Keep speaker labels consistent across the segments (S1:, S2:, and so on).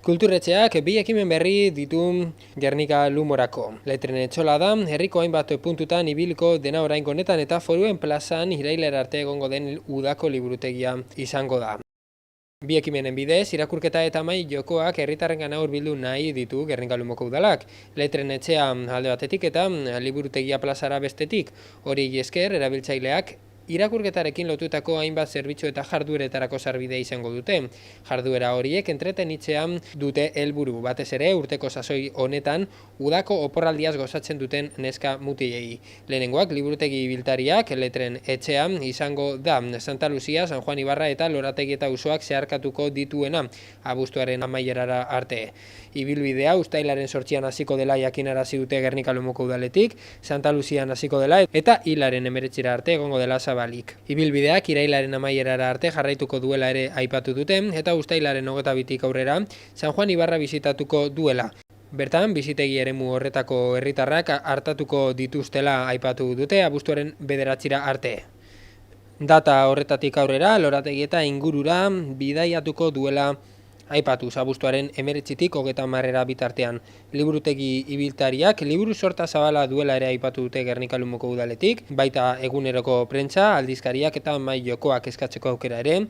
S1: Kulturretxeak bi ekimen berri ditu Gernika Lumorako. Letren etxola da, herriko hainbat puntutan ibiliko dena oraingo honetan eta Foruen plazan irailera arte egongo den udako liburutegia izango da. Bi ekimenen bidez, irakurketa eta mai jokoak herritarrengana hurbildu nahi ditu Gernika Lumoko udalak. Letren etxea alde batetik eta liburutegia plazara bestetik. Hori esker erabiltzaileak irakurketarekin lotutako hainbat zerbitzu eta jardueretarako sarbidea izango dute. Jarduera horiek entretenitzea dute helburu, batez ere urteko sasoi honetan udako oporraldiaz gozatzen duten neska mutilei. Lehenengoak liburutegi ibiltariak letren etxea izango da Santa Lucia, San Juan Ibarra eta Lorategi eta auzoak zeharkatuko dituena abuztuaren amaierara arte. Ibilbidea uztailaren 8an hasiko dela jakinarazi dute Gernika Lumoko udaletik, Santa Lucian hasiko dela eta hilaren 19 arte egongo dela zabalik. Ibilbideak irailaren amaierara arte jarraituko duela ere aipatu dute eta uztailaren 22tik aurrera San Juan Ibarra bisitatuko duela. Bertan, bizitegi eremu horretako herritarrak hartatuko dituztela aipatu dute abuztuaren 9 arte. Data horretatik aurrera, Lorategi eta ingurura bidaiatuko duela aipatuz abuztuaren 19tik 30 bitartean. Liburutegi ibiltariak liburu sorta zabala duela ere aipatu dute Gernika Lumoko udaletik, baita eguneroko prentsa, aldizkariak eta mai jokoak eskatzeko aukera ere,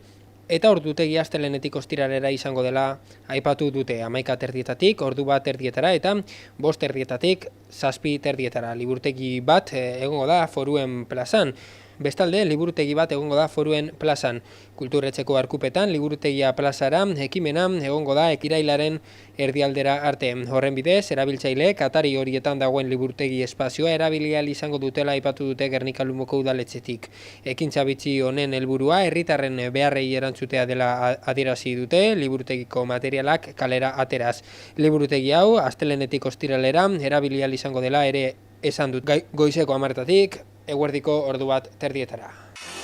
S1: eta ordutegi astelehenetik ostiralera izango dela aipatu dute 11:30 ordu 1:30 eta 5:30 7:30. Liburutegi bat egongo da Foruen plazan. Bestalde, liburutegi bat egongo da Foruen plazan. Kulturretxeko arkupetan liburutegia plazara ekimena egongo da irailaren erdialdera arte. Horren bidez, erabiltzaileek atari horietan dagoen liburutegi espazioa erabili ahal izango dutela aipatu dute Gernika Lumoko udaletxetik. Ekintza bitxi honen helburua herritarren beharrei erantzutea dela adierazi dute liburutegiko materialak kalera ateraz. Liburutegi hau astelehenetik ostiralera erabili ahal izango dela ere esan dut. Goizeko 10:00tik eguerdiko ordu 1:30.